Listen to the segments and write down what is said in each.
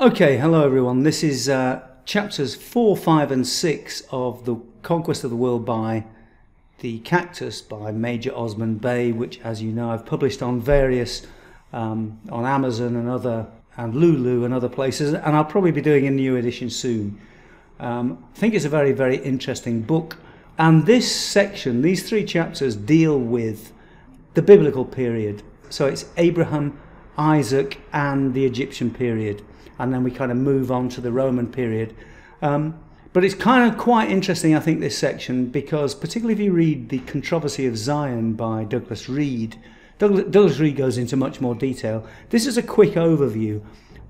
Okay, hello everyone. This is chapters 4, 5 and 6 of The Conquest of the World by the Cactus by Major Osmond Bay, which, as you know, I've published on various, on Amazon and Lulu and other places, and I'll probably be doing a new edition soon. I think it's a very, very interesting book, and this section, these 3 chapters, deal with the biblical period. So it's Abraham, Isaac and the Egyptian period, and then we kind of move on to the Roman period. But it's kind of quite interesting, I think, this section, because particularly if you read The Controversy of Zion by Douglas Reed, Douglas Reed goes into much more detail. This is a quick overview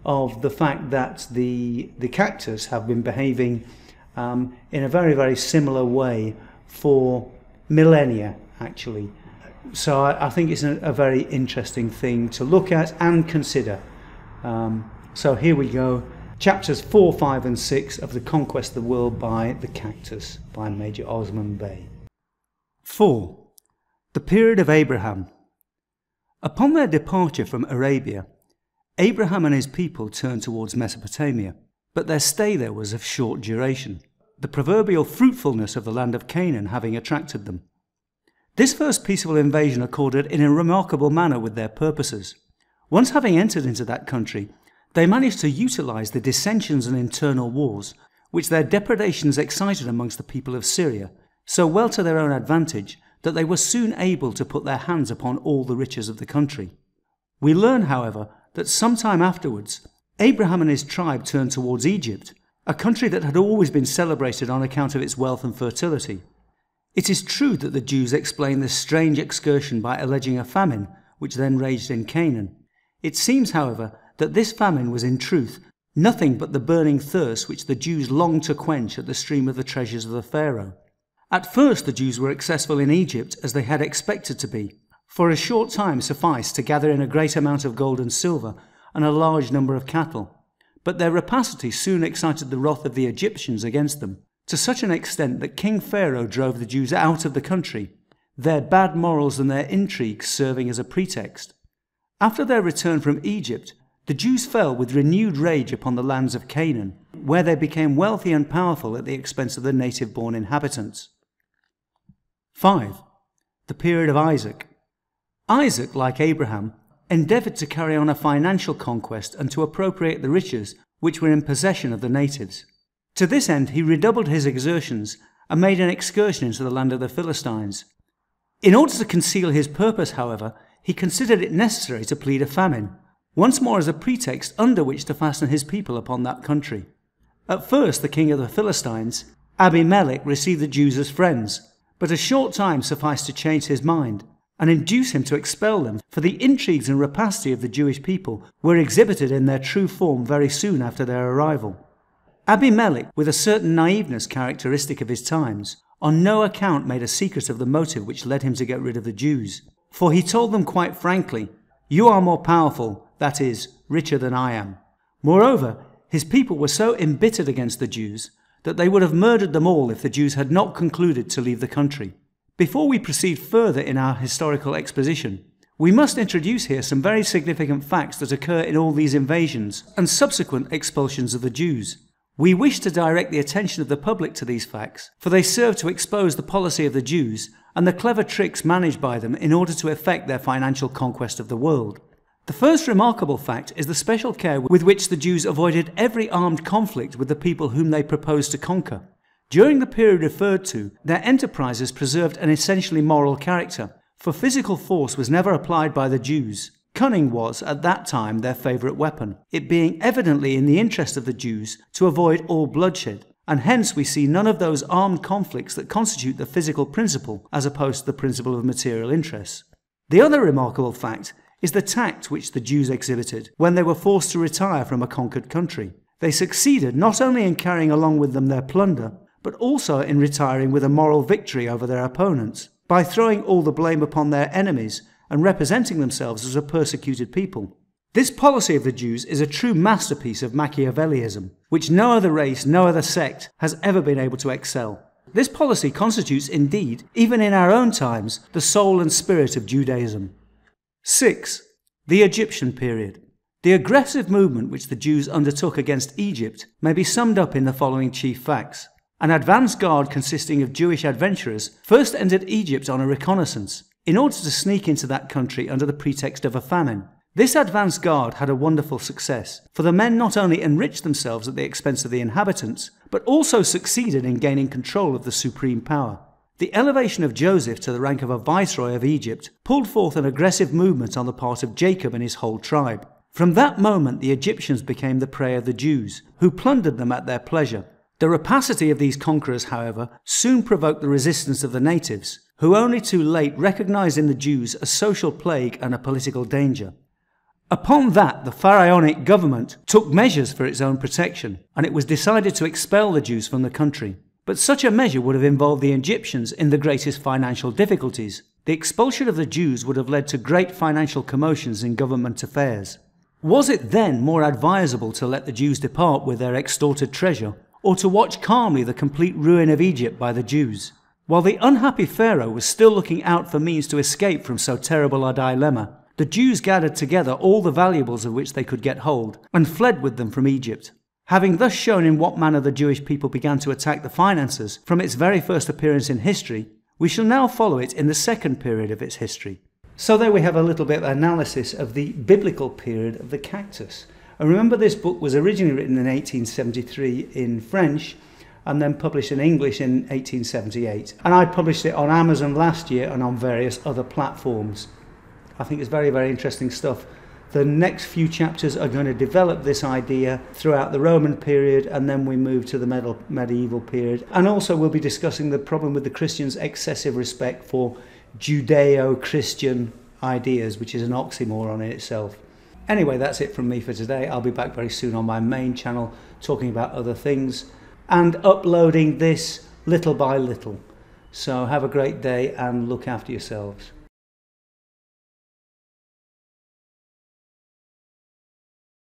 of the fact that the Cactus have been behaving in a very, very similar way for millennia, actually. So I think it's a very interesting thing to look at and consider. So here we go. Chapters 4, 5 and 6 of The Conquest of the World by the Cactus by Major Osmond Bay. 4. The period of Abraham. Upon their departure from Arabia, Abraham and his people turned towards Mesopotamia, but their stay there was of short duration, the proverbial fruitfulness of the land of Canaan having attracted them. This first peaceful invasion accorded in a remarkable manner with their purposes. Once having entered into that country, they managed to utilize the dissensions and internal wars, which their depredations excited amongst the people of Syria, so well to their own advantage that they were soon able to put their hands upon all the riches of the country. We learn, however, that some time afterwards, Abraham and his tribe turned towards Egypt, a country that had always been celebrated on account of its wealth and fertility. It is true that the Jews explain this strange excursion by alleging a famine, which then raged in Canaan. It seems, however, that this famine was in truth nothing but the burning thirst which the Jews longed to quench at the stream of the treasures of the Pharaoh. At first the Jews were successful in Egypt as they had expected to be. For a short time sufficed to gather in a great amount of gold and silver and a large number of cattle. But their rapacity soon excited the wrath of the Egyptians against them, to such an extent that King Pharaoh drove the Jews out of the country, their bad morals and their intrigues serving as a pretext. After their return from Egypt, the Jews fell with renewed rage upon the lands of Canaan, where they became wealthy and powerful at the expense of the native-born inhabitants. 5. The period of Isaac. Isaac, like Abraham, endeavoured to carry on a financial conquest and to appropriate the riches which were in possession of the natives. To this end he redoubled his exertions and made an excursion into the land of the Philistines. In order to conceal his purpose, however, he considered it necessary to plead a famine, once more as a pretext under which to fasten his people upon that country. At first the king of the Philistines, Abimelech, received the Jews as friends, but a short time sufficed to change his mind and induce him to expel them, for the intrigues and rapacity of the Jewish people were exhibited in their true form very soon after their arrival. Abimelech, with a certain naiveness characteristic of his times, on no account made a secret of the motive which led him to get rid of the Jews, for he told them quite frankly, "You are more powerful, that is, richer than I am." Moreover, his people were so embittered against the Jews that they would have murdered them all if the Jews had not concluded to leave the country. Before we proceed further in our historical exposition, we must introduce here some very significant facts that occur in all these invasions and subsequent expulsions of the Jews. We wish to direct the attention of the public to these facts, for they serve to expose the policy of the Jews and the clever tricks managed by them in order to effect their financial conquest of the world. The first remarkable fact is the special care with which the Jews avoided every armed conflict with the people whom they proposed to conquer. During the period referred to, their enterprises preserved an essentially moral character, for physical force was never applied by the Jews. Cunning was, at that time, their favourite weapon, it being evidently in the interest of the Jews to avoid all bloodshed, and hence we see none of those armed conflicts that constitute the physical principle as opposed to the principle of material interests. The other remarkable fact is the tact which the Jews exhibited when they were forced to retire from a conquered country. They succeeded not only in carrying along with them their plunder, but also in retiring with a moral victory over their opponents, by throwing all the blame upon their enemies and representing themselves as a persecuted people. This policy of the Jews is a true masterpiece of Machiavellism, which no other race, no other sect has ever been able to excel. This policy constitutes indeed, even in our own times, the soul and spirit of Judaism. 6. The Egyptian period. The aggressive movement which the Jews undertook against Egypt may be summed up in the following chief facts. An advance guard consisting of Jewish adventurers first entered Egypt on a reconnaissance in order to sneak into that country under the pretext of a famine. This advance guard had a wonderful success, for the men not only enriched themselves at the expense of the inhabitants, but also succeeded in gaining control of the supreme power. The elevation of Joseph to the rank of a viceroy of Egypt pulled forth an aggressive movement on the part of Jacob and his whole tribe. From that moment the Egyptians became the prey of the Jews, who plundered them at their pleasure. The rapacity of these conquerors, however, soon provoked the resistance of the natives, who only too late recognized in the Jews a social plague and a political danger. Upon that, the pharaonic government took measures for its own protection, and it was decided to expel the Jews from the country. But such a measure would have involved the Egyptians in the greatest financial difficulties. The expulsion of the Jews would have led to great financial commotions in government affairs. Was it then more advisable to let the Jews depart with their extorted treasure, or to watch calmly the complete ruin of Egypt by the Jews? While the unhappy Pharaoh was still looking out for means to escape from so terrible a dilemma, the Jews gathered together all the valuables of which they could get hold, and fled with them from Egypt. Having thus shown in what manner the Jewish people began to attack the finances from its very first appearance in history, we shall now follow it in the second period of its history. So there we have a little bit of analysis of the biblical period of the Cactus. And remember, this book was originally written in 1873 in French and then published in English in 1878. And I published it on Amazon last year and on various other platforms. I think it's very, very interesting stuff. The next few chapters are going to develop this idea throughout the Roman period, and then we move to the medieval period. And also we'll be discussing the problem with the Christians' excessive respect for Judeo-Christian ideas, which is an oxymoron in itself. Anyway, that's it from me for today. I'll be back very soon on my main channel talking about other things and uploading this little by little. So have a great day and look after yourselves.